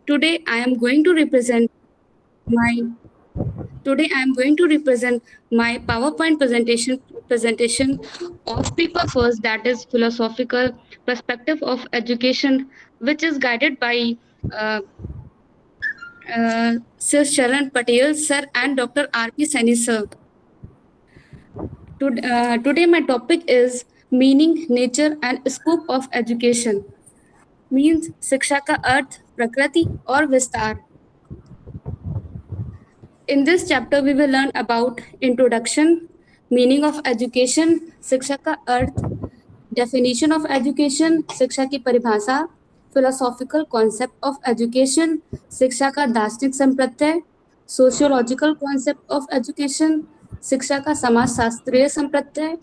Today I am going to represent my Today I am going to represent my PowerPoint presentation of paper first, that is philosophical perspective of education, which is guided by uh, Sir Sharan Patel sir and Dr. R.P. Saini sir. Today my topic is meaning, nature and scope of education. Means शिक्षा का अर्थ, प्रकृति और विस्तार. In this chapter, we will learn about introduction, meaning of education, शिक्षा का अर्थ, definition of education, शिक्षा की परिभाषा, philosophical concept of education, शिक्षा का दार्शनिक संप्रत्यय, sociological concept of education, शिक्षा का समाजशास्त्रीय संप्रत्यय,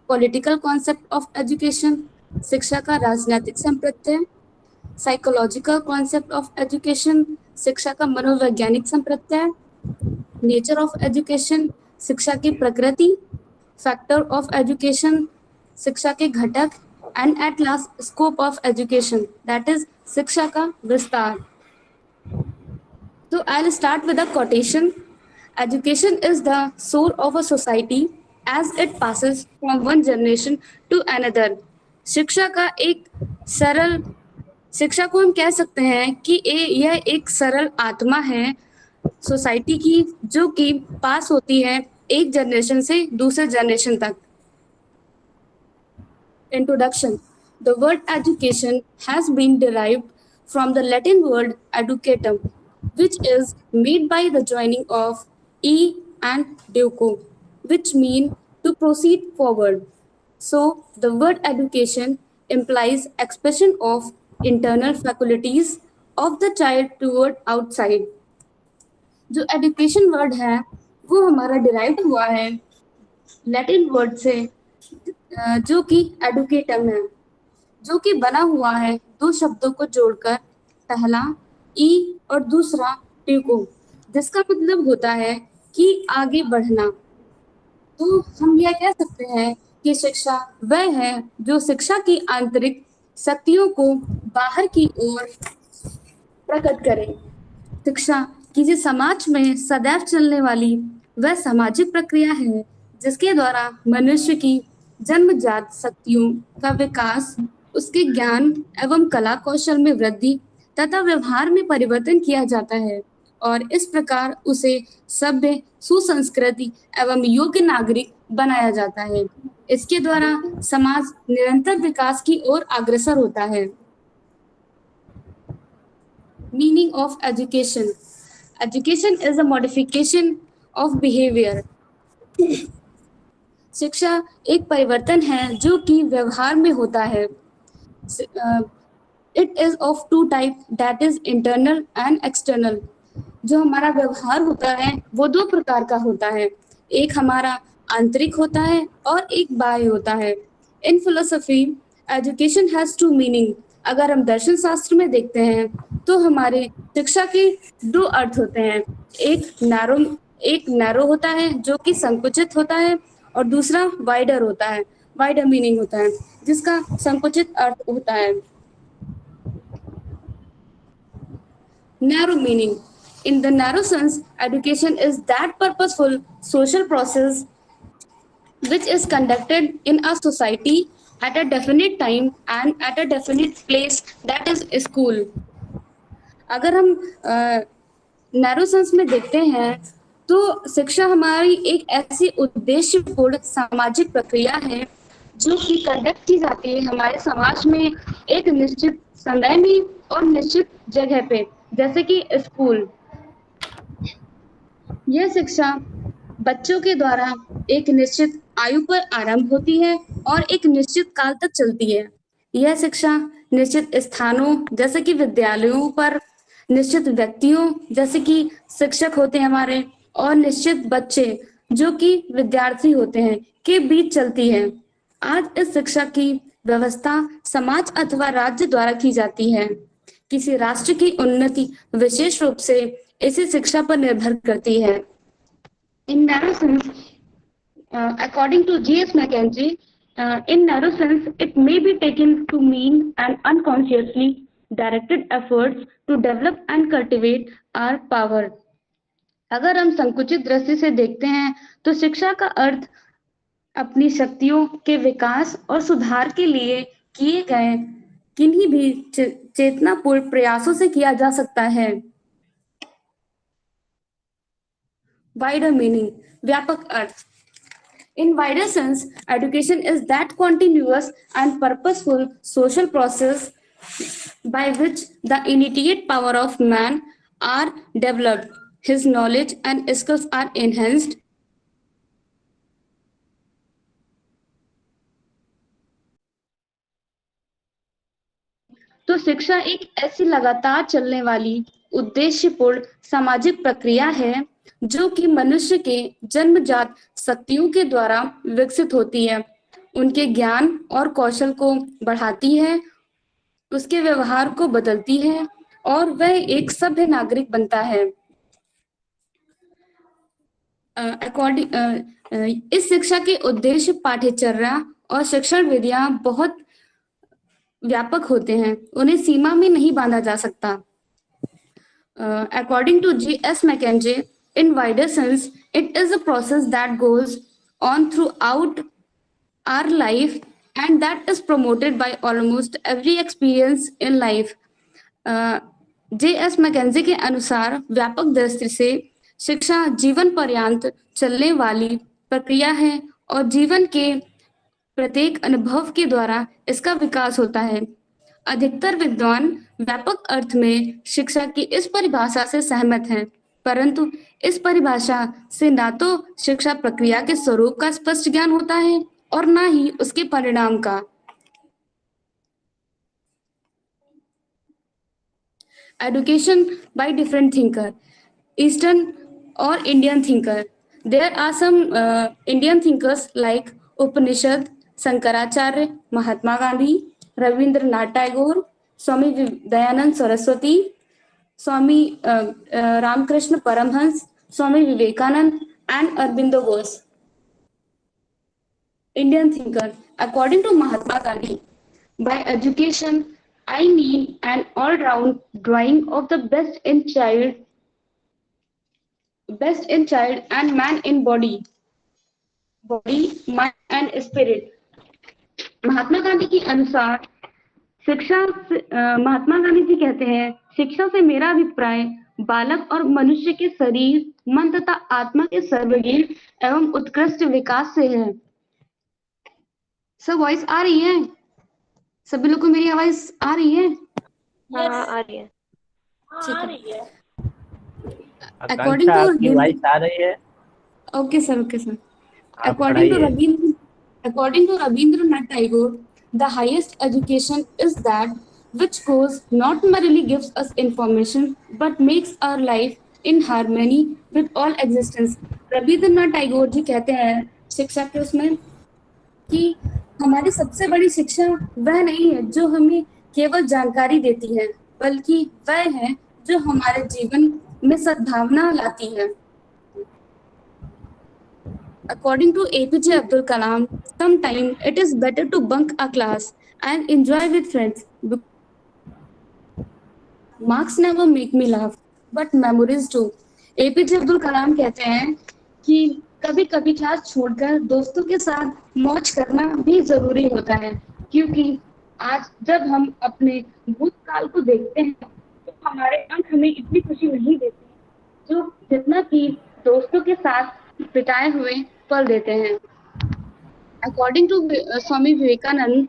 political concept of education, शिक्षा का राजनीतिक संप्रत्यय, साइकोलॉजिकल कॉन्सेप्ट ऑफ एजुकेशन, शिक्षा का मनोवैज्ञानिक संप्रत्यय, नेचर ऑफ एजुकेशन, शिक्षा की प्रकृति, फैक्टर ऑफ एजुकेशन, शिक्षा के घटक, and at last scope of education, that is शिक्षा का विस्तार. तो I will start with a quotation. Education is the soul of a society as it passes from one generation to another. शिक्षा का एक सरल शिक्षा को हम कह सकते हैं कि यह एक सरल आत्मा है सोसाइटी की, जो कि पास होती है एक जनरेशन से दूसरे जनरेशन तक. Introduction. The word education has been derived from the Latin word educatum, which is made by the joining of e and duco, which mean to proceed forward. So the word education implies expression of internal faculties of the child toward outside. जो education word है वो हमारा derive हुआ है Latin word से, जो कि एडुकेटम है, जो कि बना हुआ है दो शब्दों को जोड़कर, पहला ई और दूसरा ट्यूको, जिसका मतलब होता है कि आगे बढ़ना. तो हम यह कह सकते हैं कि शिक्षा वह है जो शिक्षा की आंतरिक शक्तियों को बाहर की ओर प्रकट करे. शिक्षा किसी समाज में सदैव चलने वाली वह सामाजिक प्रक्रिया है जिसके द्वारा मनुष्य की जन्मजात शक्तियों का विकास, उसके ज्ञान एवं कला कौशल में वृद्धि तथा व्यवहार में परिवर्तन किया जाता है, और इस प्रकार उसे सभ्य, सुसंस्कृति एवं योग्य नागरिक बनाया जाता है. इसके द्वारा समाज निरंतर विकास की ओर अग्रसर होता है. Meaning of education. Education is a modification of behaviour. शिक्षा एक परिवर्तन है जो कि व्यवहार में होता है. It is of two type, that is internal and external. जो हमारा व्यवहार होता है वो दो प्रकार का होता है, एक हमारा आंतरिक होता है और एक बाह्य होता है. In philosophy education has two meaning. अगर हम दर्शन शास्त्र में देखते हैं तो हमारे शिक्षा के दो अर्थ होते हैं, एक नैरो होता है जो कि संकुचित होता है, और दूसरा वाइडर होता है, वाइडर मीनिंग होता है, जिसका संकुचित अर्थ होता है. Narrow meaning. In the narrow sense, education is that purposeful social process which is conducted in a society at a definite time and at a definite place, that is school. अगर हम narrow sense में देखते हैं तो शिक्षा हमारी एक ऐसी उद्देश्यपूर्ण सामाजिक प्रक्रिया है जो कि कंडक्ट की जाती है हमारे समाज में एक निश्चित समय में और निश्चित जगह पे, जैसे कि स्कूल. यह शिक्षा बच्चों के द्वारा एक निश्चित आयु पर आरंभ होती है और एक निश्चित काल तक चलती है. यह शिक्षा निश्चित स्थानों जैसे कि विद्यालयों पर, निश्चित व्यक्तियों जैसे कि शिक्षक होते हैं हमारे, और निश्चित बच्चे जो कि विद्यार्थी होते हैं के बीच चलती है. आज इस शिक्षा की व्यवस्था समाज अथवा राज्य द्वारा की जाती है. किसी राष्ट्र की उन्नति विशेष रूप से इसी शिक्षा पर निर्भर करती है. In narrow sense, according to G.S. Mackenzie, in narrow sense, it may be taken to mean an unconsciously directed efforts to develop and cultivate our power. अगर हम संकुचित दृष्टि से देखते हैं तो शिक्षा का अर्थ अपनी शक्तियों के विकास और सुधार के लिए किए गए किन्हीं भी चेतनापूर्ण प्रयासों से किया जा सकता है। Wider meaning, व्यापक अर्थ। In wider sense, education is that continuous and purposeful social process by which the innate power of man are developed, his knowledge and skills are enhanced, तो शिक्षा एक ऐसी लगातार चलने वाली उद्देश्यपूर्ण सामाजिक प्रक्रिया है जो कि मनुष्य के जन्मजात शक्तियों के द्वारा विकसित होती है, उनके ज्ञान और कौशल को बढ़ाती है, उसके व्यवहार को बदलती है और वह एक सभ्य नागरिक बनता है। इस शिक्षा के उद्देश्य पाठ्यचर्या और शिक्षण विधियां बहुत व्यापक होते हैं, उन्हें सीमा में नहीं बांधा जा सकता। According to G.S. Mackenzie, in wider sense, it is a process that goes on throughout our life and that is promoted by almost every experience in life. J.S. Mackenzie के अनुसार व्यापक दृष्टि से शिक्षा जीवन पर्यंत चलने वाली प्रक्रिया है और जीवन के प्रत्येक अनुभव के द्वारा इसका विकास होता है। अधिकतर विद्वान व्यापक अर्थ में शिक्षा की इस परिभाषा से सहमत हैं, परंतु इस परिभाषा से ना तो शिक्षा प्रक्रिया के स्वरूप का स्पष्ट ज्ञान होता है और ना ही उसके परिणाम का। Education by different thinker, Eastern or Indian thinker. There are some Indian thinkers like Upanishad, Shankaracharya, Mahatma Gandhi, Rabindranath Tagore, Swami Dayanand Saraswati, Swami Ramakrishna Paramhans, Swami Vivekanand, and Aurobindo Ghosh. Indian thinker. According to Mahatma Gandhi, by education, I mean an all-round drawing of the best in child and man in body, mind and spirit. Mahatma Gandhi के अनुसार महात्मा गांधी जी कहते हैं, शिक्षा से मेरा अभिप्राय बालक और मनुष्य के शरीर, मन तथा आत्मा के सर्वांगीण एवं उत्कृष्ट विकास से है। सब वॉइस आ रही है? सभी लोग को मेरी आवाज आ रही है? हाँ, आ रही है। According to आपकी वॉइस आ रही है? Okay, sir. According to Rabindranath Tagore, the highest education is that which goes not merely gives us information but makes our life in harmony with all existence. Rabindranath Tagore ji कहते हैं शिक्षा के उसमें कि हमारी सबसे बड़ी शिक्षा वह नहीं है जो हमें केवल जानकारी देती है, बल्कि वह है जो हमारे जीवन में सद्भावना लाती है। According to APJ Abdul Kalam, sometimes it is better to bunk a class and enjoy with friends. Marks never make me laugh, but memories do. APJ Abdul Kalam कहते हैं कि कभी कभी क्लास छोड़कर दोस्तों के साथ मौज करना भी जरूरी होता है, क्योंकि आज जब हम अपने भूतकाल को देखते हैं तो हमारे अंक हमें इतनी खुशी नहीं देते जो जितना कि दोस्तों के साथ बिताए हुए पल देते हैं। According to Swami Vivekanand,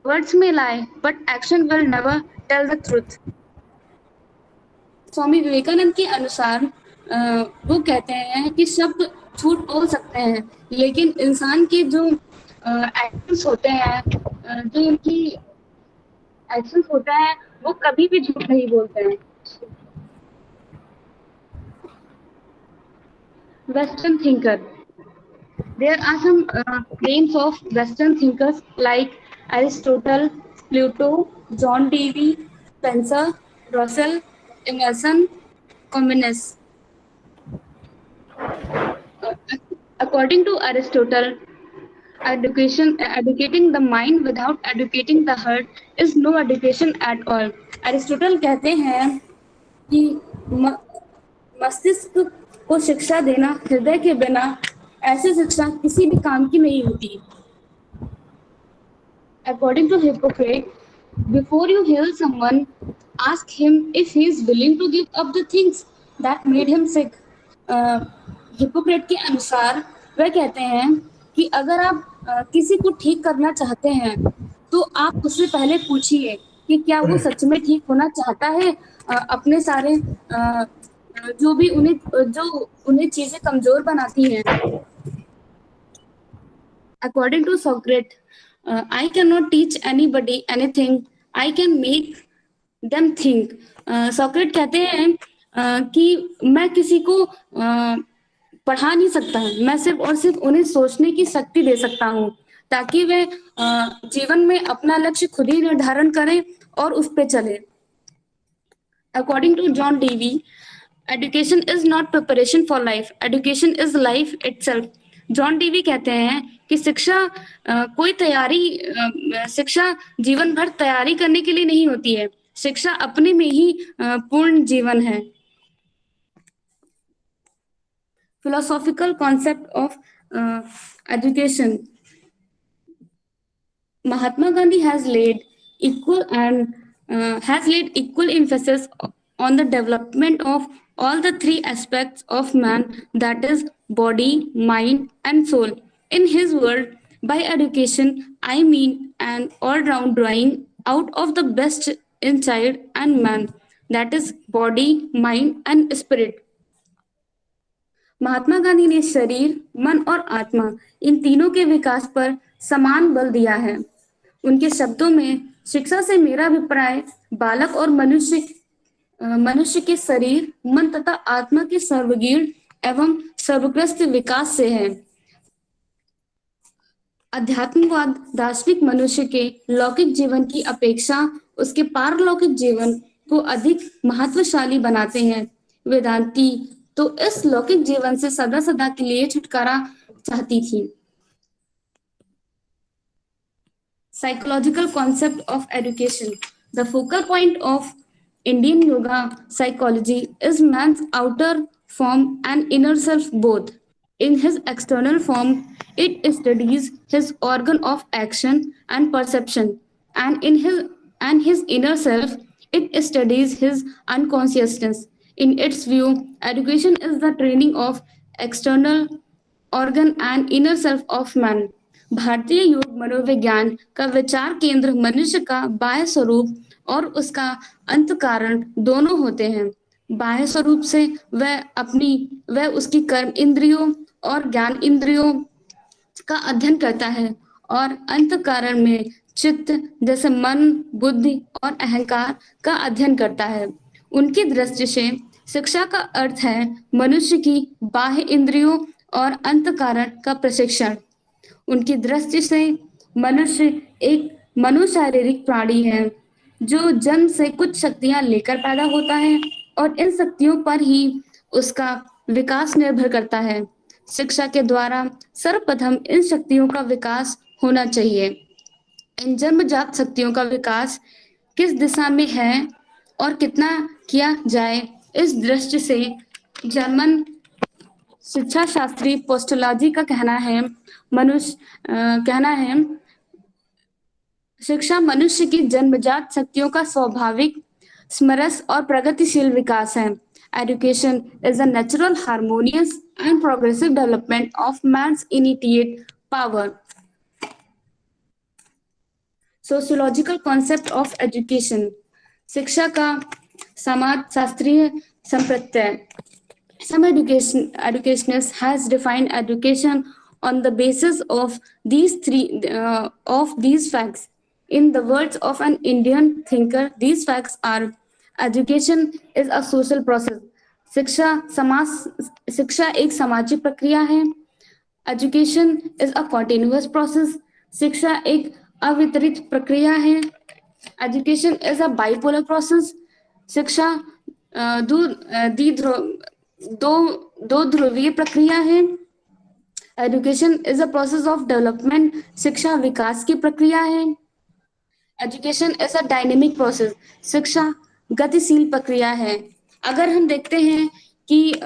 words may lie, but action will never tell the truth. Swami Vivekananda के अनुसार वो कहते हैं कि शब्द झूठ बोल सकते हैं, लेकिन इंसान के जो एक्शंस होते हैं, जो उनकी एक्शंस होता है, वो कभी भी झूठ नहीं बोलते हैं। Western thinker. There are some names of Western thinkers like Aristotle, Plato, John Dewey, Spencer, Russell, Emerson, Comenius. According to Aristotle, Educating the mind without educating the heart is no education at all. Aristotle कहते हैं कि म- मस्तिष्क को शिक्षा देना हृदय के बिना ऐसी शिक्षा किसी भी काम की नहीं होती. According to Hippocrates, before you heal someone, ask him if he is willing to give up the things that made him sick. Hypocrite के अनुसार वह कहते हैं कि अगर आप किसी को ठीक करना चाहते हैं तो आप उससे पहले पूछिए कि क्या वो सच में ठीक होना चाहता है. अपने सारे जो उन्हें चीजें कमजोर बनाती हैं. According to Socrates, I cannot teach anybody anything. I can make them think. Socrates कहते हैं कि मैं किसी को पढ़ा नहीं सकता. मैं सिर्फ और सिर्फ उन्हें सोचने की शक्ति दे सकता हूँ ताकि वे जीवन में अपना लक्ष्य खुद ही निर्धारण करें और उस पे चले. According to John Dewey, education is not preparation for life. Education is life itself. John Dewey कहते हैं कि शिक्षा जीवन भर तैयारी करने के लिए नहीं होती है. शिक्षा अपने में ही पूर्ण जीवन है. Philosophical concept of education. Mahatma Gandhi has laid equal emphasis on the development of all the three aspects of man, that is body, mind and soul. In his word, by education I mean an all-round drawing out of the best in child and man, that is body, mind and spirit. Mahatma Gandhi ने शरीर, मन और आत्मा इन तीनों के विकास पर समान बल दिया है. उनके शब्दों में शिक्षा से मेरा अभिप्राय बालक और मनुष्य के शरीर, मन तथा आत्मा के सर्वगीण एवं सर्वोत्कृष्ट विकास से है. अध्यात्मवाद दार्शनिक मनुष्य के लौकिक जीवन की अपेक्षा उसके पारलौकिक जीवन को अधिक महत्वशाली बनाते हैं. वेदांती तो इस लौकिक जीवन से सदा सदा के लिए छुटकारा चाहती थी. Psychological concept of education. The focal point of Indian yoga psychology is man's outer form and inner self both. In his external form, it studies his organ of action and perception, and in his inner self, it studies his unconsciousness. In its view, education is the training of external organ and inner self of man. भारतीय योग मनोविज्ञान का विचार केंद्र मनुष्य का बाह्य स्वरूप और उसका अंत कारण दोनों होते हैं. बाह्य स्वरूप से वह उसकी कर्म इंद्रियों और ज्ञान इंद्रियों का अध्ययन करता है और अंत कारण में चित्त जैसे मन, बुद्धि और अहंकार का अध्ययन करता है. उनकी दृष्टि से शिक्षा का अर्थ है मनुष्य की बाह्य इंद्रियों और अंत कारण का प्रशिक्षण. उनकी दृष्टि से मनुष्य एक मनोशारीरिक प्राणी है जो जन्म से कुछ शक्तियां लेकर पैदा होता है और इन शक्तियों पर ही उसका विकास निर्भर करता है. शिक्षा के द्वारा सर्वप्रथम इन शक्तियों का विकास होना चाहिए. इन जन्मजात शक्तियों का विकास किस दिशा में है और कितना किया जाए, इस दृष्टि से जर्मन शिक्षा शास्त्री पोस्टोलॉजी का कहना है शिक्षा मनुष्य की जन्मजात शक्तियों का स्वाभाविक समरस और प्रगतिशील विकास है. Education is a natural, harmonious and progressive development of man's innate power. Sociological concept of education. शिक्षा का समाज शास्त्रीय संप्रत्यय. Some educationists has defined education on the basis of these facts. In the words of an Indian thinker, these facts are: education is a social process. शिक्षा एक सामाजिक प्रक्रिया है. Education is a continuous process. शिक्षा एक अवितरित प्रक्रिया है. Education is a bipolar process. शिक्षा दो ध्रुवीय प्रक्रिया है. Education is a process of development. शिक्षा विकास की प्रक्रिया है। Education is a dynamic process. शिक्षा गतिशील प्रक्रिया है। अगर हम देखते हैं कि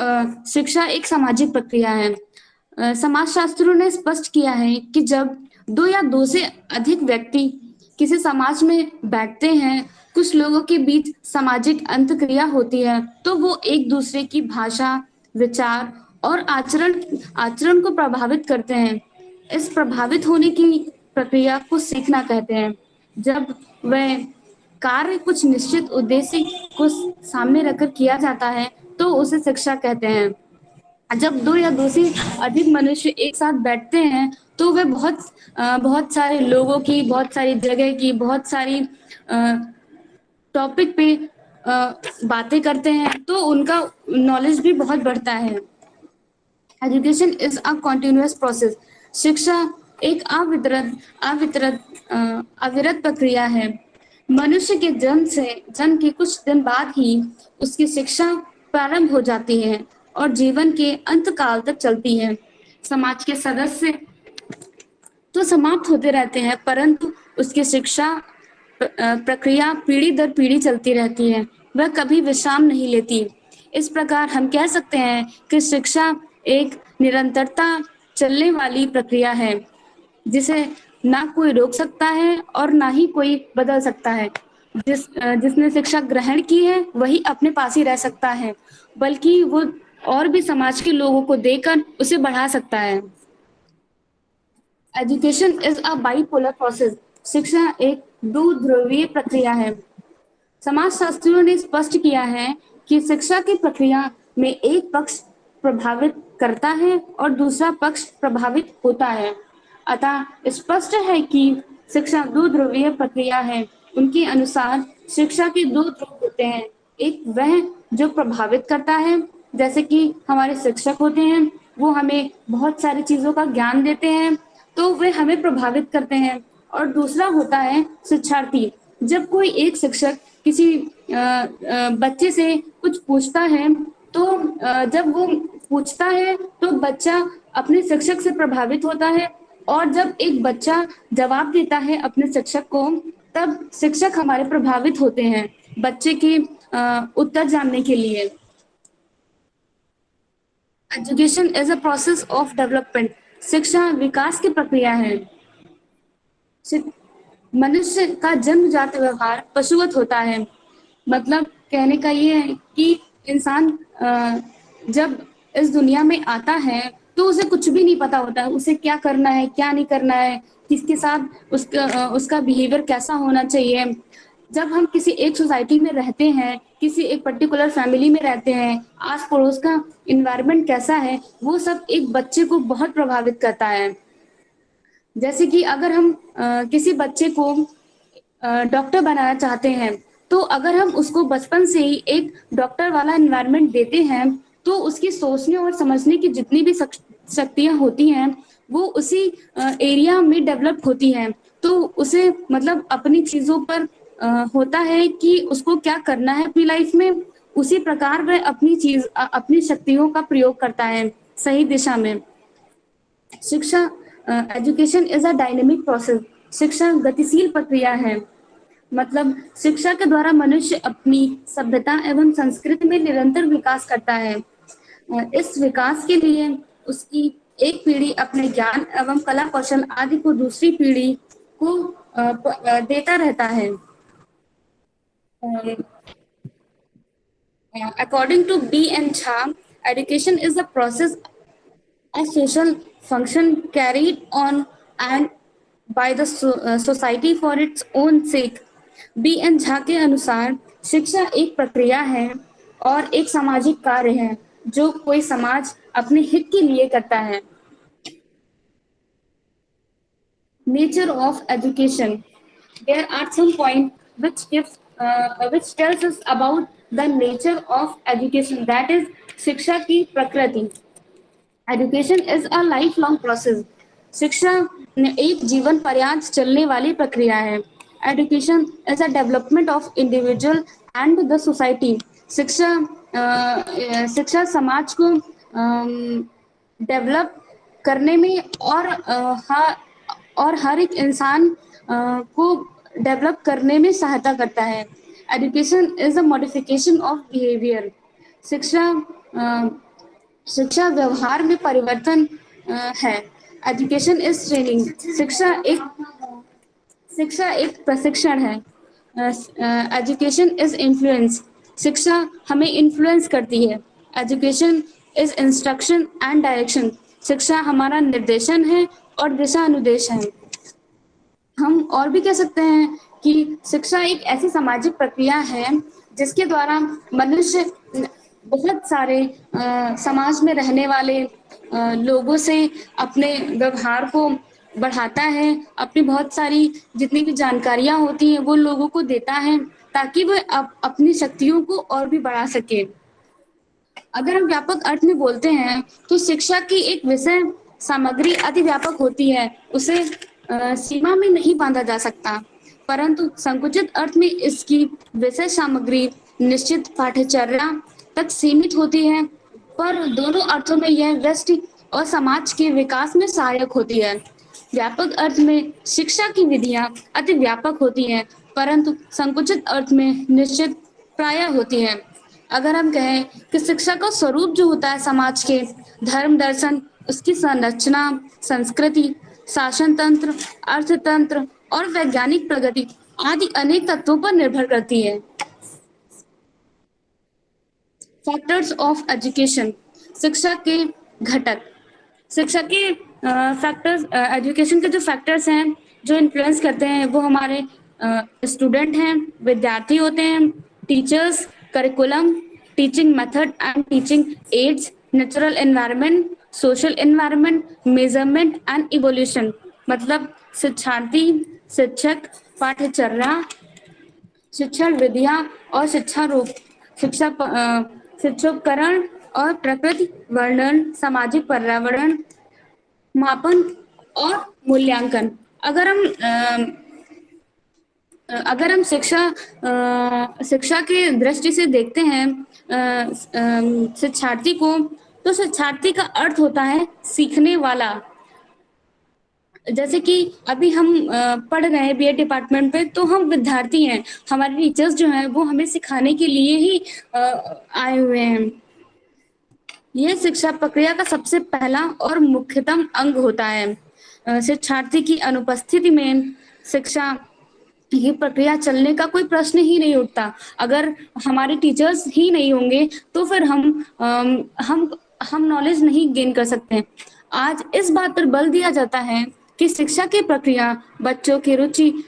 शिक्षा एक सामाजिक प्रक्रिया है। समाजशास्त्रियों ने स्पष्ट किया है कि जब दो या दो से अधिक व्यक्ति किसी समाज में बैठते हैं, कुछ लोगों के बीच सामाजिक अंतक्रिया होती है, तो वो एक दूसरे की भाषा, विचार और आचरण आचरण को प्रभावित करते हैं। इस प्रभावित होने की प्रक्रिया को सीखना कहते हैं। जब वह कार्य कुछ निश्चित उद्देश्य को सामने रखकर किया जाता है, तो उसे शिक्षा कहते हैं। जब दो या दो से अधिक मनुष्य एक साथ बैठते हैं, तो वे बहुत सारे लोगों की, बहुत सारी जगह की, बहुत सारी टॉपिक पे बातें करते हैं, तो उनका नॉलेज भी बहुत बढ़ता है। Education is a continuous process. शिक्षा एक अविरत प्रक्रिया है। मनुष्य के जन्म के कुछ दिन बाद ही उसकी शिक्षा प्रारंभ हो जाती है और जीवन के अंत काल तक चलती है। समाज के सदस्य तो समाप्त होते रहते हैं, परंतु उसकी शिक्षा प्रक्रिया पीढ़ी दर पीढ़ी चलती रहती है। वह कभी विश्राम नहीं लेती। इस प्रकार हम कह सकते हैं कि शिक्षा एक निरंतरता चलने वाली प्रक्रिया है, जिसे ना कोई रोक सकता है और ना ही कोई बदल सकता है। जिसने शिक्षा ग्रहण की है वही अपने पास ही रह सकता है, बल्कि वो और भी समाज के लोगों को देकर उसे बढ़ा सकता है। Education is a bipolar process. शिक्षा एक द्विध्रुवीय प्रक्रिया है। समाजशास्त्रियों ने स्पष्ट किया है कि शिक्षा की प्रक्रिया में एक पक्ष प्रभावित करता है और दूसरा पक्ष प्रभावित होता है। अतः स्पष्ट है कि शिक्षा दो ध्रुवीय प्रक्रिया है। उनके अनुसार शिक्षा के दो ध्रुव होते हैं। एक वह जो प्रभावित करता है, जैसे कि हमारे शिक्षक होते हैं, वो हमें बहुत सारी चीजों का ज्ञान देते हैं, तो वे हमें प्रभावित करते हैं। और दूसरा होता है शिक्षार्थी। जब कोई एक शिक्षक किसी बच्चे से कुछ पूछता है, तो जब वो पूछता है तो बच्चा अपने शिक्षक से प्रभावित होता है, और जब एक बच्चा जवाब देता है अपने शिक्षक को, तब शिक्षक हमारे प्रभावित होते हैं बच्चे के उत्तर जानने के लिए। Education is a process of development. शिक्षा विकास की प्रक्रिया है। शिक- मनुष्य का जन्मजात व्यवहार पशुवत होता है। मतलब कहने का ये है कि इंसान जब इस दुनिया में आता है, तो उसे कुछ भी नहीं पता होता है, उसे क्या करना है, क्या नहीं करना है, किसके साथ उसका बिहेवियर कैसा होना चाहिए। जब हम किसी एक सोसाइटी में रहते हैं, किसी एक पर्टिकुलर फैमिली में रहते हैं, आस पड़ोस का इन्वायरमेंट कैसा है, वो सब एक बच्चे को बहुत प्रभावित करता है। जैसे कि अगर हम किसी बच्चे को डॉक्टर बनाना चाहते हैं, तो अगर हम उसको बचपन से ही एक डॉक्टर वाला एनवायरनमेंट देते हैं, तो उसकी सोचने और समझने की जितनी भी शक्तियाँ होती हैं, वो उसी एरिया में डेवलप होती हैं। तो उसे मतलब अपनी चीज़ों पर होता है कि उसको क्या करना है अपनी लाइफ में, उसी प्रकार वह अपनी शक्तियों का प्रयोग करता है सही दिशा में। शिक्षा education is a dynamic process. शिक्षा गतिशील प्रक्रिया है। मतलब शिक्षा के द्वारा मनुष्य अपनी सभ्यता एवं संस्कृति में निरंतर विकास करता है। इस विकास के लिए उसकी एक पीढ़ी अपने ज्ञान एवं कला कौशल आदि को दूसरी पीढ़ी को देता रहता है। According to B. N. Jha, education is the process a social function carried on and by the society for its own sake। B N Jha के अनुसार शिक्षा एक प्रक्रिया है और एक सामाजिक कार्य है जो कोई समाज अपने हित के लिए करता है। Nature of education. There are some points which tells us about the nature of education, that is शिक्षा की प्रकृति। Education is a life long process. शिक्षा एक जीवन पर्यंत चलने वाली प्रक्रिया है। Education is a development of individual and the society. शिक्षा समाज को डेवलप करने में और हर एक इंसान को डेवलप करने में सहायता करता है। Education is a modification of behaviour. शिक्षा अ, शिक्षा व्यवहार में परिवर्तन है। Education is training. शिक्षा एक प्रशिक्षण है। Education is influence. शिक्षा हमें इन्फ्लुएंस करती है। Education is instruction and direction. शिक्षा हमारा निर्देशन है और दिशा अनुदेश है। हम और भी कह सकते हैं कि शिक्षा एक ऐसी सामाजिक प्रक्रिया है जिसके द्वारा मनुष्य बहुत सारे समाज में रहने वाले लोगों से अपने व्यवहार को बढ़ाता है। अपनी बहुत सारी जितनी भी जानकारियां होती हैं वो लोगों को देता है ताकि वह अपनी शक्तियों को और भी बढ़ा सके। अगर हम व्यापक अर्थ में बोलते हैं तो शिक्षा की एक विषय सामग्री अति व्यापक होती है। उसे सीमा में नहीं बांधा जा सकता, परंतु संकुचित अर्थ में इसकी विषय सामग्री निश्चित पाठ्यचर्या तक सीमित होती है। पर दोनों अर्थों में यह व्यष्टि और समाज के विकास में सहायक होती है। व्यापक अर्थ में शिक्षा की विधियां अति व्यापक होती हैं, परंतु संकुचित अर्थ में निश्चित प्राय होती हैं। अगर हम कहें कि शिक्षा का स्वरूप जो होता है समाज के धर्म दर्शन, उसकी संरचना, संस्कृति, शासन तंत्र, अर्थतंत्र और वैज्ञानिक प्रगति आदि अनेक तत्वों पर निर्भर करती है। Factors of education. शिक्षा के घटक। शिक्षा के फैक्टर्स, एजुकेशन के जो फैक्टर्स हैं जो इन्फ्लुएंस करते हैं वो हमारे स्टूडेंट हैं, विद्यार्थी होते हैं, teachers, curriculum, teaching method and teaching ads, natural environment, social environment, measurement and evolution. मतलब शिक्षार्थी, शिक्षक, पाठ्यचर्या, शिक्षण विधियां और शिक्षोपकरण और प्रकृति वर्णन, सामाजिक पर्यावरण, मापन और मूल्यांकन। अगर हम शिक्षा के दृष्टि से देखते हैं शिक्षार्थी को, तो शिक्षार्थी का अर्थ होता है सीखने वाला। जैसे कि अभी हम पढ़ रहे हैं बीएड डिपार्टमेंट पे, तो हम विद्यार्थी हैं। हमारे टीचर्स जो हैं वो हमें सिखाने के लिए ही आए हुए हैं। यह शिक्षा प्रक्रिया का सबसे पहला और मुख्यतम अंग होता है। शिक्षार्थी की अनुपस्थिति में शिक्षा ये प्रक्रिया चलने का कोई प्रश्न ही नहीं उठता। अगर हमारे टीचर्स ही नहीं होंगे तो फिर हम नॉलेज नहीं गेन कर सकते। आज इस बात पर बल दिया जाता है कि शिक्षा की प्रक्रिया बच्चों की रुचि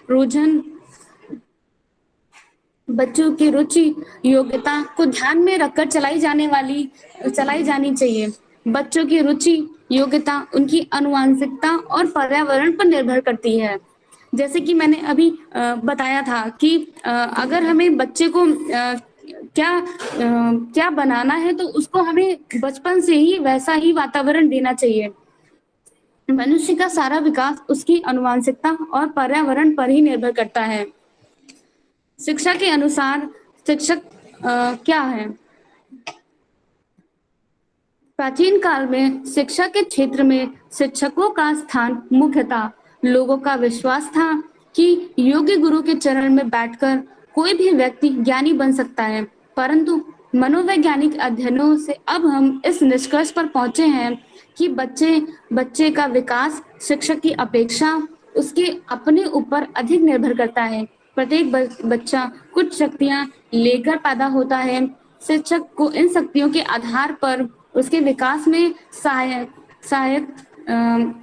योग्यता को ध्यान में रखकर चलाई जानी चाहिए। बच्चों की रुचि योग्यता उनकी आनुवंशिकता और पर्यावरण पर निर्भर करती है। जैसे कि मैंने अभी बताया था कि अगर हमें बच्चे को क्या बनाना है तो उसको हमें बचपन से ही वैसा ही वातावरण देना चाहिए। मनुष्य का सारा विकास उसकी आनुवंशिकता और पर्यावरण पर ही निर्भर करता है। शिक्षा के अनुसार शिक्षक क्या है? प्राचीन काल में शिक्षा के क्षेत्र में शिक्षकों का स्थान मुख्यतः लोगों का विश्वास था कि योग्य गुरु के चरण में बैठकर कोई भी व्यक्ति ज्ञानी बन सकता है। परंतु मनोवैज्ञानिक अध्ययनों से अब हम इस निष्कर्ष पर पहुंचे हैं कि बच्चे का विकास शिक्षक की अपेक्षा उसके अपने ऊपर अधिक निर्भर करता है। प्रत्येक बच्चा कुछ शक्तियां लेकर पैदा होता है। शिक्षक को इन शक्तियों के आधार पर उसके विकास में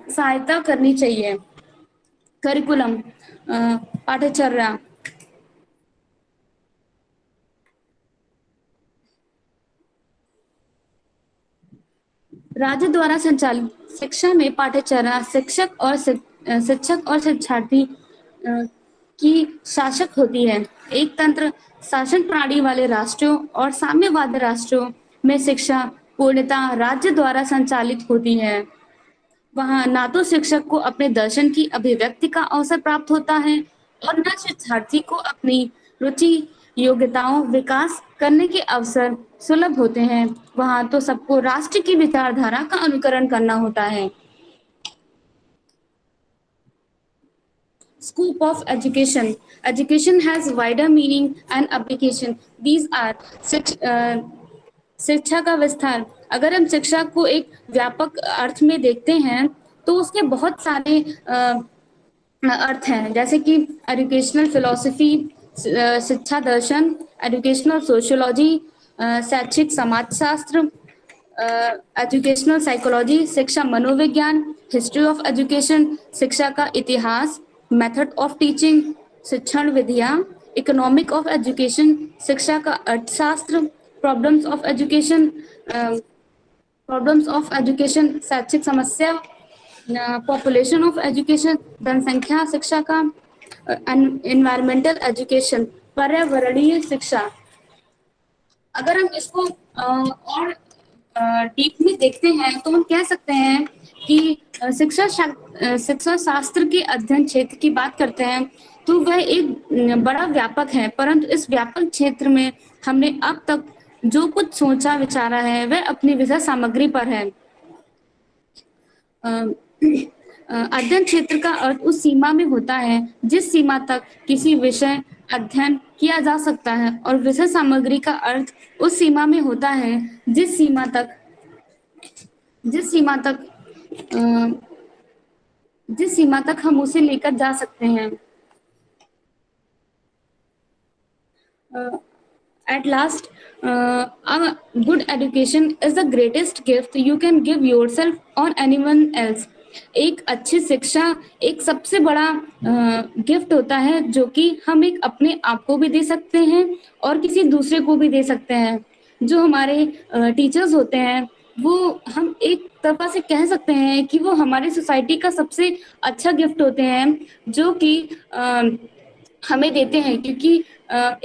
सहायता करनी चाहिए। करिकुलम, पाठ्यचर्या। राज्य द्वारा संचालित शिक्षा में पाठ्यचर्या शिक्षक और शिक्षार्थी की शासक होती है। एक तंत्र शासन प्रणाली वाले राष्ट्रों और साम्यवादी राष्ट्रों में शिक्षा पूर्णतः राज्य द्वारा संचालित होती है। वहाँ ना तो शिक्षक को अपने दर्शन की अभिव्यक्ति का अवसर प्राप्त होता है और न शिक्षार्थी को अपनी रुचि योग्यताओं विकास करने के अवसर सुलभ होते हैं। वहाँ तो सबको राष्ट्र की विचारधारा का अनुकरण करना होता है। Scope of education. Education has wider meaning and application. These are शिक्षा का विस्तार। अगर हम शिक्षा को एक व्यापक अर्थ में देखते हैं तो उसके बहुत सारे अर्थ हैं, जैसे कि एजुकेशनल फिलॉसफी, शिक्षा दर्शन, एजुकेशनल सोशियोलॉजी, शैक्षिक समाजशास्त्र, एजुकेशनल साइकोलॉजी, शिक्षा मनोविज्ञान, हिस्ट्री ऑफ एजुकेशन, शिक्षा का इतिहास, मेथड ऑफ टीचिंग, शिक्षण विधियाँ, इकोनॉमिक ऑफ एजुकेशन, शिक्षा का अर्थशास्त्र, प्रॉब्लम्स ऑफ एजुकेशन, शैक्षिक समस्या, पॉपुलेशन ऑफ एजुकेशन, जनसंख्या शिक्षा का, एनवायरमेंटल एजुकेशन, पर्यावरणीय शिक्षा। अगर हम इसको और डीप में देखते हैं तो हम कह सकते हैं कि शिक्षा शास्त्र के अध्ययन क्षेत्र की बात करते हैं तो वह एक बड़ा व्यापक है, परंतु इस व्यापक क्षेत्र में हमने अब तक जो कुछ सोचा विचारा है वह अपनी विषय सामग्री पर है। अध्ययन क्षेत्र का अर्थ उस सीमा में होता है जिस सीमा तक किसी विषय अध्ययन किया जा सकता है, और विषय सामग्री का अर्थ उस सीमा में होता है जिस सीमा तक हम उसे लेकर जा सकते हैं। At last, a good education is the greatest gift you can give yourself or anyone else. एक अच्छी शिक्षा एक सबसे बड़ा गिफ्ट होता है जो कि हम एक अपने आप को भी दे सकते हैं और किसी दूसरे को भी दे सकते हैं। जो हमारे टीचर्स होते हैं वो हम एक तरफा से कह सकते हैं कि वो हमारी सोसाइटी का सबसे अच्छा गिफ्ट होते हैं जो कि हमें देते हैं, क्योंकि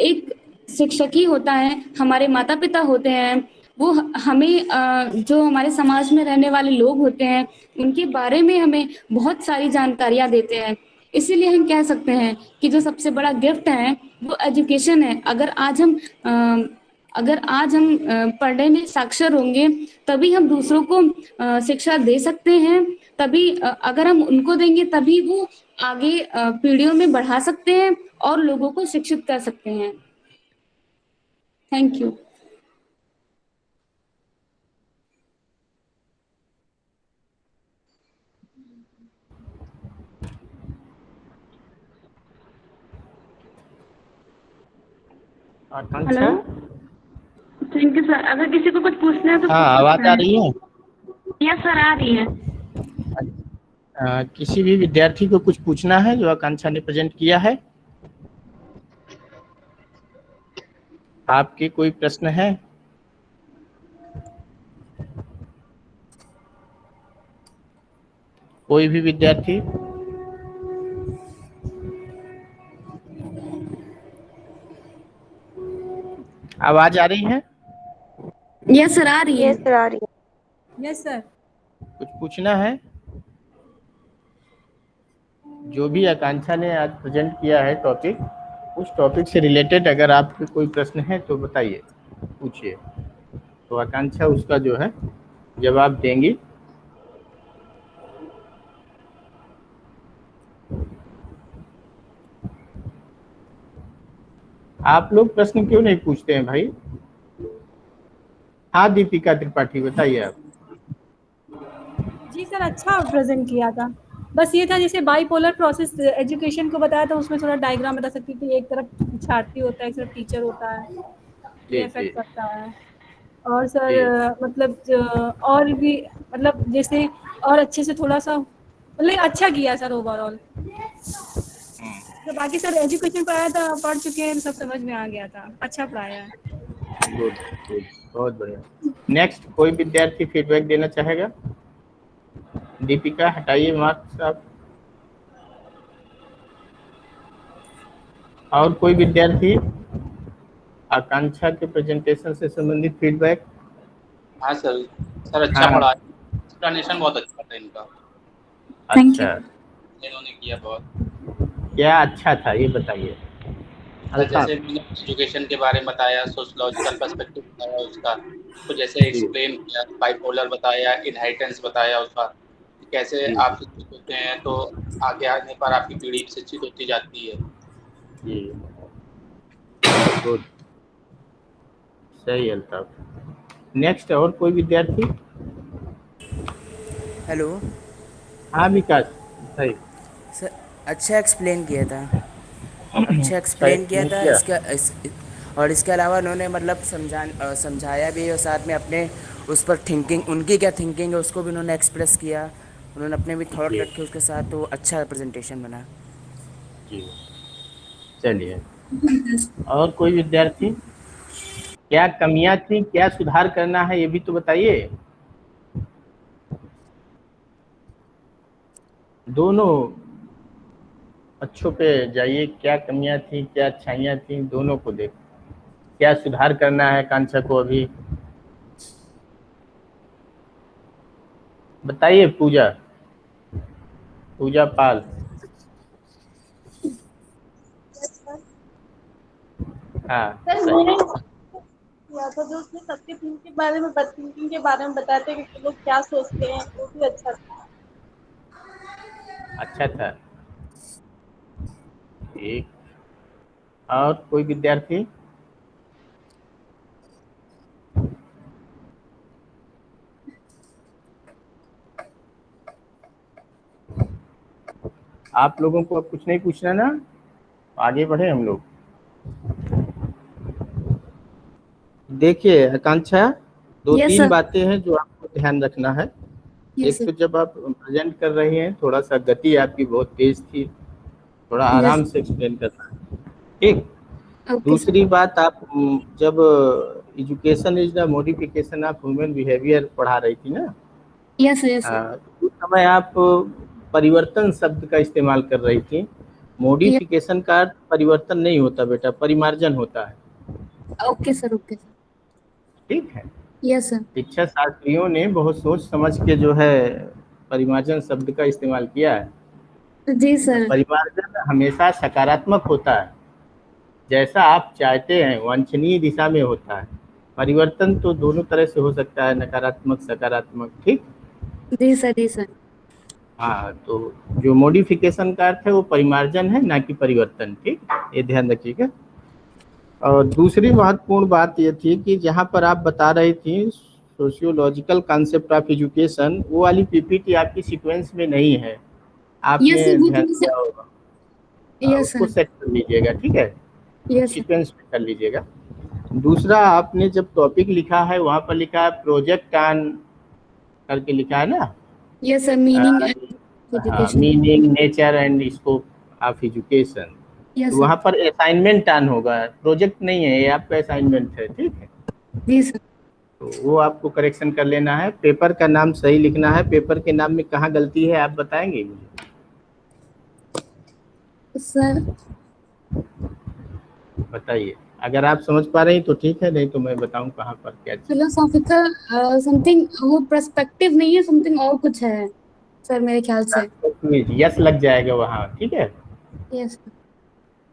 एक शिक्षक ही होता है, हमारे माता पिता होते हैं, वो हमें जो हमारे समाज में रहने वाले लोग होते हैं उनके बारे में हमें बहुत सारी जानकारियाँ देते हैं। इसीलिए हम कह सकते हैं कि जो सबसे बड़ा गिफ्ट है वो एजुकेशन है। अगर आज हम पढ़ने में साक्षर होंगे तभी हम दूसरों को शिक्षा दे सकते हैं, तभी अगर हम उनको देंगे तभी वो आगे पीढ़ियों में बढ़ा सकते हैं और लोगों को शिक्षित कर सकते हैं। Thank you. Akanksha, thank you sir. अगर किसी को कुछ पूछना है तो हाँ, आवाज आ रही है? यस सर, आ रही है। किसी भी विद्यार्थी को कुछ पूछना है जो आकांक्षा ने प्रेजेंट किया है? आपके कोई प्रश्न है? कोई भी विद्यार्थी? आवाज आ रही है? यस सर, आ रही है। यस सर, आ रही है। Yes sir. कुछ पूछना है? जो भी आकांक्षा ने आज प्रेजेंट किया है टॉपिक, उस टॉपिक से रिलेटेड अगर आपके कोई प्रश्न है तो बताइए, पूछिए, तो आकांक्षा उसका जो है जवाब देंगी। आप लोग प्रश्न क्यों नहीं पूछते हैं भाई? हाँ दीपिका त्रिपाठी, बताइए आप। जी सर, अच्छा प्रेजेंट किया था। बस ये था जैसे बाइपोलर प्रोसेस एजुकेशन को बताया था, उसमें थोड़ा डायग्राम बता सकती थी। एक तरफ शिक्षार्थी होता है, एक तरफ टीचर होता है, ये इफेक्ट करता है। और सर और भी मतलब जैसे और अच्छे से थोड़ा सा मतलब अच्छा किया सर ओवरऑल। तो बाकी सर एजुकेशन पढ़ाया था, पढ़ चुके हैं, सब समझ में आ गया था, अच्छा पढ़ाया है। गुड गुड, बहुत बढ़िया। नेक्स्ट कोई विद्यार्थी फीडबैक देना चाहेगा? दीपिका हटाइए मार्क्स आप। और कोई विद्यार्थी आकांक्षा के प्रेजेंटेशन से संबंधित फीडबैक? हाँ सर, अच्छा हाँ। पढ़ा, एक्सप्लेनेशन बहुत अच्छा था इनका। अच्छा, इन्होंने किया बहुत। क्या अच्छा था ये बताइए। जैसे एजुकेशन के बारे में बताया, सोशलॉजिकल पर्सपेक्टिव बताया उसका, तो जैसे एक्सप्लेन किया, बाइपोलर बताया, इनहेरिटेंस बताया उसका, कैसे जी। आप शिक्षित होते हैं तो आगे आने पर आपकी पीढ़ी भी शिक्षित होती जाती है। जी गुड, सही अल्ताफ। नेक्स्ट और कोई विद्यार्थी? हेलो हाँ विकास, सही। सर, अच्छा एक्सप्लेन किया था, अच्छा अच्छा एक्सप्लेन किया एक्सप्लेन था। किया। और इसके अलावा उन्होंने मतलब समझाया भी और साथ में अपने उस पर थिंकिंग, उनकी क्या थिंकिंग है उसको भी उन्होंने एक्सप्रेस किया। उन्होंने अपने भी थॉट जी रखे उसके साथ, तो अच्छा प्रेजेंटेशन बना। जी, चलिए। और कोई विद्यार्थी? क्या कमियां थी, क्या सुधार करना है, ये भी तो बताइए। दोनों अच्छों पे जाइए, क्या कमियां थी क्या अच्छाइयां थी, दोनों को देख क्या सुधार करना है कांक्षा को अभी। बताइए। पूजा, पूजा पाल। हाँ सर सही। मैंने किया था जो उसने सबके थिंक के बारे में थिंकिंग के बारे में बताया था कि लोग क्या सोचते हैं, वो भी अच्छा था। अच्छा था, ठीक। और कोई विद्यार्थी? आप लोगों को अब कुछ नहीं पूछना ना, आगे बढ़े हम लोग। देखिए आकांक्षा, दो Yes, तीन sir. बातें हैं जो आपको ध्यान रखना है। Yes, एक sir. तो जब आप प्रेजेंट कर रही हैं, थोड़ा सा गति आपकी बहुत तेज थी, थोड़ा Yes. आराम से एक्सप्लेन करना है, ठीक। Okay, sir. दूसरी बात, आप जब education is the modification of human behaviour पढ़ा रही थी ना, Yes, sir. Yes, sir. उस समय आप परिवर्तन शब्द का इस्तेमाल कर रही थी। Yes. मॉडिफिकेशन का अर्थ परिवर्तन नहीं होता बेटा, परिमार्जन होता है, Okay, sir. Okay, sir. ठीक है। Yes, sir. शिक्षा शास्त्रियों ने बहुत सोच समझ के जो है परिमार्जन शब्द का इस्तेमाल किया है। जी सर। परिमार्जन हमेशा सकारात्मक होता है, जैसा आप चाहते हैं वांछनीय दिशा में होता है। परिवर्तन तो दोनों तरह से हो सकता है, नकारात्मक सकारात्मक, ठीक। जी सर। जी सर। हाँ, तो जो मॉडिफिकेशन का अर्थ है वो परिमार्जन है, ना कि परिवर्तन, ठीक। ये ध्यान रखिएगा। और दूसरी महत्वपूर्ण बात ये थी कि जहाँ पर आप बता रही थी सोशियोलॉजिकल कॉन्सेप्ट ऑफ एजुकेशन, वो वाली पीपीटी आपकी सीक्वेंस में नहीं है, यस आपने सर, वो ध्यान थोड़ा सा। दिया होगा। यस उसको सर। सेट कर लीजिएगा, ठीक है, यस सर। सीक्वेंस में कर लीजिएगा। दूसरा, आपने जब टॉपिक लिखा है वहाँ पर लिखा है प्रोजेक्ट ऑन करके लिखा है ना। Yes sir, meaning education. Meaning, nature and scope of education. Yes तो सर। वहाँ पर असाइनमेंट ऑन होगा, प्रोजेक्ट नहीं है, ये आपका असाइनमेंट है, ठीक है। जी सर। तो वो आपको करेक्शन कर लेना है। पेपर का नाम सही लिखना है। पेपर के नाम में कहाँ गलती है आप बताएंगे मुझे? सर बताइए, अगर आप समझ पा रही तो ठीक है, नहीं तो मैं बताऊं कहाँ पर क्या चीज़। फिलोसॉफिकल समथिंग, वो पर्सपेक्टिव नहीं है, समथिंग और कुछ है सर मेरे ख्याल से। यस लग जाएगा वहाँ, ठीक है। Yes sir.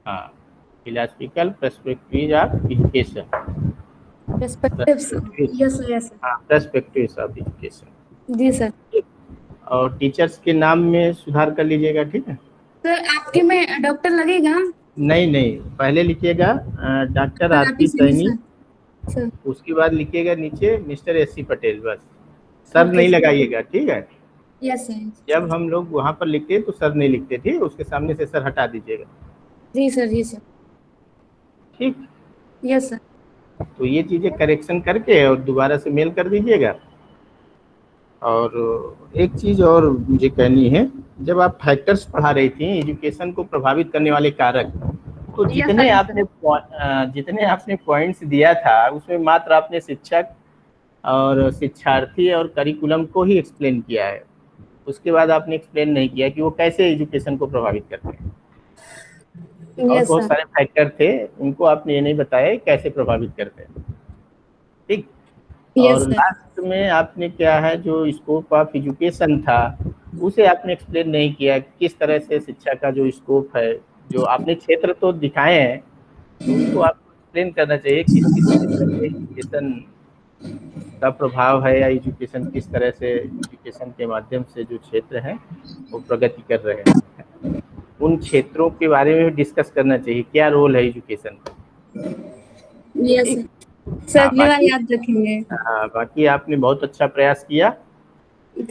हाँ, philosophical perspective of education. Perspective. Yes sir. Yes sir. हाँ, पर्सपेक्टिव ऑफ एजुकेशन। जी सर। और टीचर्स के नाम में सुधार कर लीजिएगा, ठीक है। सर आपके में डॉक्टर लगेगा? नहीं नहीं, पहले लिखिएगा डॉक्टर आरती सैनी, सर। उसके बाद लिखिएगा नीचे मिस्टर एस सी पटेल, बस। सर ओके नहीं सर। लगाइएगा, ठीक है। Yes sir. जब हम लोग वहाँ पर लिखते तो सर नहीं लिखते, ठीक, उसके सामने से सर हटा दीजिएगा, जी सर। जी सर। ठीक। Yes sir. तो ये चीज़ें करेक्शन करके और दोबारा से मेल कर दीजिएगा। और एक चीज़ और मुझे कहनी है, जब आप फैक्टर्स पढ़ा रही थी एजुकेशन को प्रभावित करने वाले कारक, तो Yes, sir. जितने आपने पॉइंट्स दिया था उसमें मात्र आपने शिक्षक और शिक्षार्थी और करिकुलम को ही एक्सप्लेन किया है। उसके बाद आपने एक्सप्लेन नहीं किया कि वो कैसे एजुकेशन को प्रभावित करते हैं। और यस बहुत सर। सारे फैक्टर थे, उनको आपने ये नहीं बताया कैसे प्रभावित करते हैं, ठीक। यस और सर। लास्ट में आपने क्या है, जो स्कोप ऑफ एजुकेशन था उसे आपने एक्सप्लेन नहीं किया, किस तरह से शिक्षा का जो स्कोप है, जो आपने क्षेत्र तो दिखाए हैं, तो उनको आपको एक्सप्लेन करना चाहिए किस किस क्षेत्र में एजुकेशन का प्रभाव है या एजुकेशन किस तरह से एजुकेशन के माध्यम से जो क्षेत्र हैं वो प्रगति कर रहे हैं, उन क्षेत्रों के बारे में भी डिस्कस करना चाहिए, क्या रोल है एजुकेशन का। यस ठीक। सर, हाँ अगली बार बाकी, याद रखेंगे। हाँ बाकी आपने बहुत अच्छा प्रयास किया,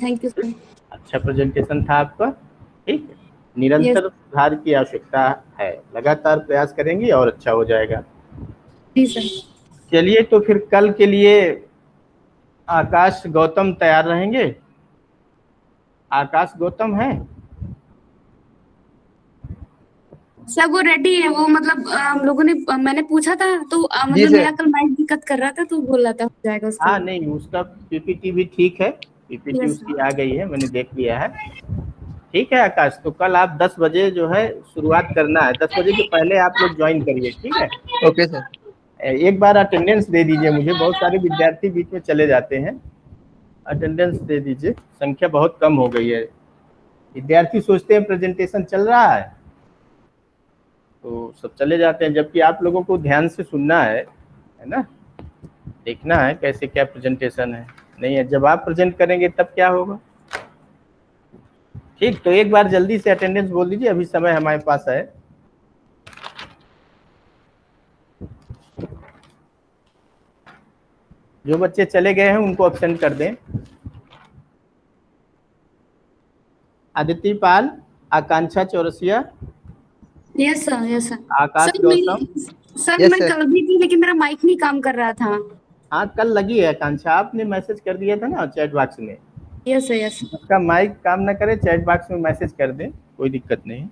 थैंक यू सर। अच्छा प्रेजेंटेशन था आपका। ठीक है, यस निरंतर सुधार की आवश्यकता है, लगातार प्रयास करेंगे और अच्छा हो जाएगा। जी सर। चलिए तो फिर कल के लिए आकाश गौतम तैयार रहेंगे। आकाश गौतम है? सर वो रेडी है, वो मतलब हम लोगों ने मैंने पूछा था तो जी मतलब सर। मेरा कल माइक दिक्कत कर रहा था तो बोल रहा था हो जाएगा उसका। हाँ नहीं, उसका पीपीटी भी ठीक है, पीपीटी यस उसकी आ गई है, मैंने देख लिया है। ठीक है आकाश, तो कल आप 10 बजे जो है शुरुआत करना है, 10 बजे के पहले आप लोग ज्वाइन करिए, ठीक है। Okay sir. एक बार अटेंडेंस दे दीजिए मुझे, बहुत सारे विद्यार्थी बीच में चले जाते हैं, अटेंडेंस दे दीजिए, संख्या बहुत कम हो गई है। विद्यार्थी सोचते हैं प्रेजेंटेशन चल रहा है तो सब चले जाते हैं, जबकि आप लोगों को ध्यान से सुनना है ना, देखना है कैसे क्या प्रेजेंटेशन है, नहीं है जब आप प्रेजेंट करेंगे तब क्या होगा। ठीक, तो एक बार जल्दी से अटेंडेंस बोल दीजिए, अभी समय हमारे पास है। जो बच्चे चले गए हैं उनको अब्सेंट कर दें। Aditya Pal, Akanksha Chaurasia, yes sir. Yes sir. Akash sir Gautam. मैं सर यस मैं सर। कल भी थी लेकिन मेरा माइक नहीं काम कर रहा था। हाँ कल लगी है आकांक्षा, आपने मैसेज कर दिया था ना चैट बॉक्स में। Yes sir. यस उसका माइक काम ना करे चैट बॉक्स में मैसेज कर दें, कोई दिक्कत नहीं,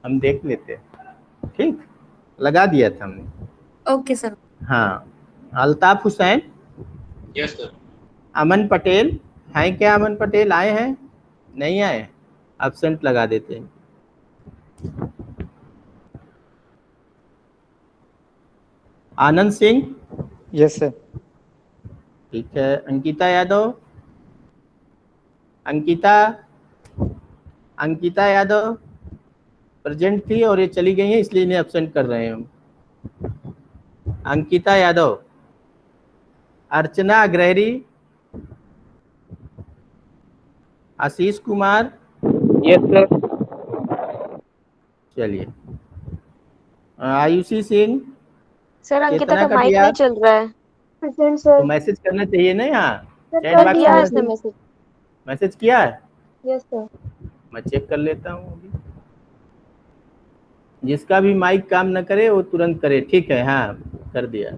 हम देख लेते हैं। ठीक, लगा दिया था हमने। Okay sir. हाँ, अल्ताफ हुसैन, यस सर। अमन पटेल, हैं क्या अमन पटेल, आए हैं नहीं आए, एब्सेंट लगा देते हैं। Anand Singh, yes sir. ठीक है। अंकिता यादव, अंकिता, अंकिता यादव प्रेजेंट थी और ये चली गई है इसलिए इन्हें एब्सेंट कर रहे हैं हम। अंकिता यादव। अर्चना अग्रहरी, आशीष कुमार, यस सर। चलिए। आयुषी सिंह, सर अंकिता चेतना का माइक कटियार, नहीं चल रहा है। प्रेजेंट तो सर। मैसेज करना चाहिए ना, यहाँ चैट सर बॉक्स किया में है उसने मैसेज। मैसेज किया है, यस सर। मैं चेक कर लेता हूँ अभी। जिसका भी माइक काम न करे वो तुरंत करे, ठीक है। हाँ कर दिया,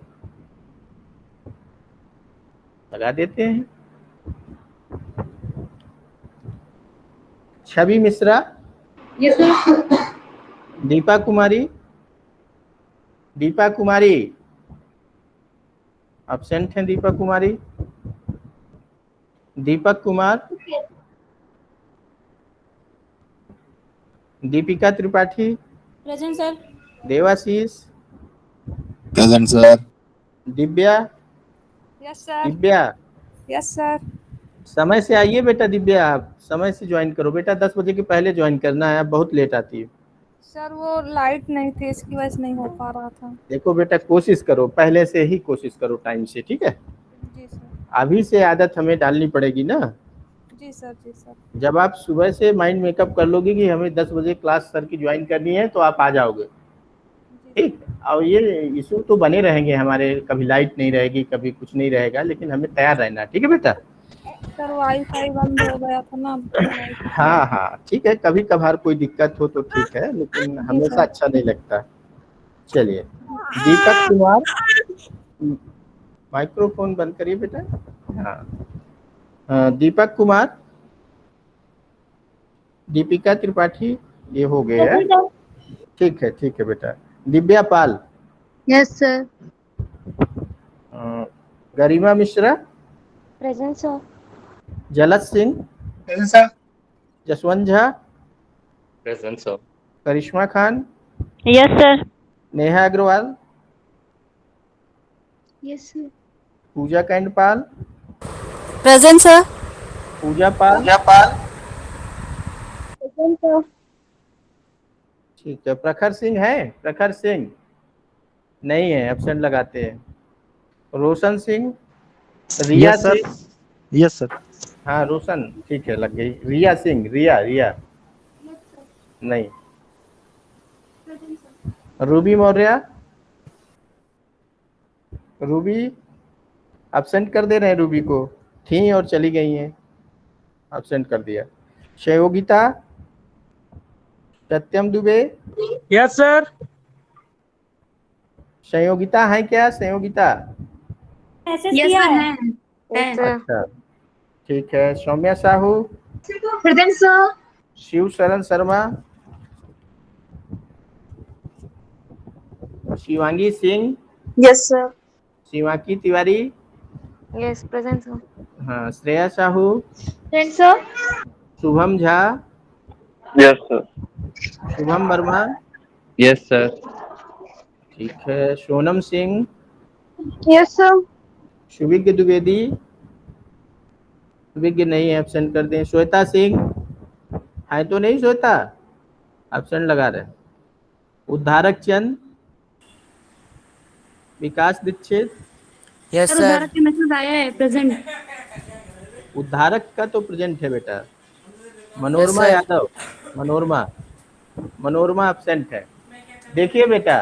लगा देते हैं। Chhavi Mishra, yes sir. Deepa Kumari, Deepa Kumari absent हैं, Deepa Kumari. Deepak Kumar, Deepika Tripathi, present sir. Devashish, present sir. Divya, yes sir. Divya yes sir. समय से आइए बेटा, दिव्या आप समय से ज्वाइन करो बेटा, 10 बजे के पहले ज्वाइन करना है, आप बहुत लेट आती है। सर वो लाइट नहीं थी इसकी वजह से नहीं हो पा रहा था। देखो बेटा कोशिश करो, पहले से ही कोशिश करो टाइम से, ठीक है। जी सर। अभी से आदत हमें डालनी पड़ेगी ना। जी सर। जी सर। जब आप सुबह से माइंड मेकअप कर लोगे कि हमें 10 बजे क्लास सर की ज्वाइन करनी है तो आप आ जाओगे, ठीक। और ये इशू तो बने रहेंगे हमारे, कभी लाइट नहीं रहेगी, कभी कुछ नहीं रहेगा, लेकिन हमें तैयार रहना, ठीक है बेटा। सर वाईफाई बंद हो गया था ना। हाँ हाँ ठीक है, कभी कभार कोई दिक्कत हो तो ठीक है, लेकिन जी हमेशा सर। अच्छा नहीं लगता। चलिए, दीपक कुमार, माइक्रोफोन बंद करिए बेटा। दीपक कुमार, दीपिका त्रिपाठी, ये हो गए हैं, ठीक है बेटा। Divya Pal, yes sir. Garima Mishra, present sir. Jalat Singh, present sir. Jaswant Jha, present sir. Karishma Khan, yes sir. Neha Agarwal, yes sir. Pooja Kandpal, present sir. Pooja Pal, present sir. ठीक है। प्रखर सिंह है, प्रखर सिंह नहीं है, एब्सेंट लगाते हैं। Roshan Singh, Riya yes sir. Singh. Yes sir. हाँ रोशन, ठीक है लग गई। रिया सिंह, रिया रिया नहीं। रूबी मौर्य, रूबी एब्सेंट कर दे रहे हैं। रूबी को थी और चली गई हैं, एब्सेंट कर दिया। Sahyogita, Satyam Dubey, yes sir. सहयोगिता है क्या? सहयोगिता मैसेज यस किया सर है। है। अच्छा ठीक है। Saumya Sahu, present sir. Shiv Sharan Sharma, Shivangi Singh, yes sir. Shivanki Tiwari, yes present sir. हाँ Shreya Sahu, present sir. Shubham Jha, yes sir. Shubham Verma, yes sir. ठीक है। Sonam Singh, yes sir. सुविज्ञ द्विवेदी, सुविज्ञ नहीं है, एब्सेंट कर दें। श्वेता सिंह है तो नहीं? श्वेता एब्सेंट लगा रहे। उद्धारक चंद, विकास दीक्षित, यस सर सर। उद्धारक के मैसेज आया है, प्रेजेंट। उद्धारक का तो प्रेजेंट है बेटा। Yes Manorama sir. Yadav, Manorama, Manorama absent है। देखिए बेटा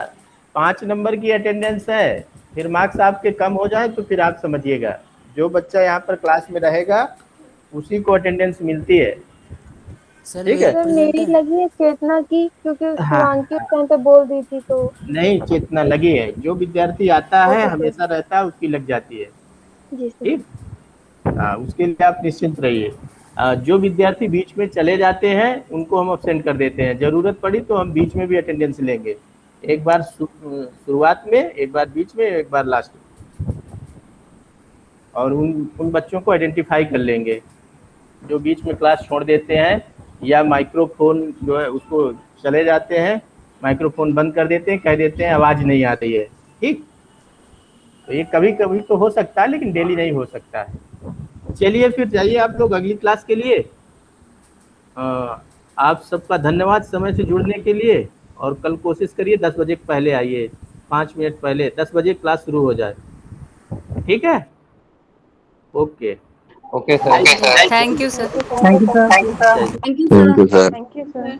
5 नंबर की अटेंडेंस है, फिर मार्क्स आपके कम हो जाए तो फिर आप समझिएगा। जो बच्चा यहाँ पर क्लास में रहेगा उसी को अटेंडेंस मिलती है, सर ठीक मेरी है। सर प्रेजेंट मेरी है। लगी है चेतना की, क्योंकि हाँ शिवांगी उस टाइम पे बोल रही थी तो। नहीं, चेतना लगी है। जो विद्यार्थी आता है ओके सर। हमेशा रहता है, उसकी लग जाती है, जी सर। ठीक। हाँ उसके लिए आप निश्चिंत रहिए। जो विद्यार्थी बीच में चले जाते हैं उनको हम अब्सेंट कर देते हैं, जरूरत पड़ी तो हम बीच में भी अटेंडेंस लेंगे। एक बार शुरुआत में, एक बार बीच में, एक बार लास्ट में, और उन बच्चों को आइडेंटिफाई कर लेंगे जो बीच में क्लास छोड़ देते हैं या माइक्रोफोन जो है उसको चले जाते हैं, माइक्रोफोन बंद कर देते हैं, कह देते हैं आवाज़ नहीं आ रही है, ठीक। तो ये कभी कभी तो हो सकता है लेकिन डेली नहीं हो सकता है। चलिए फिर जाइए आप लोग अगली क्लास के लिए। आप सबका धन्यवाद समय से जुड़ने के लिए, और कल कोशिश करिए 10 बजे के पहले आइए, 5 मिनट पहले, 10 बजे क्लास शुरू हो जाए, ठीक है। Okay okay sir. Thank you sir. Thank you sir. Thank you thank sir. You sir. Thank you sir.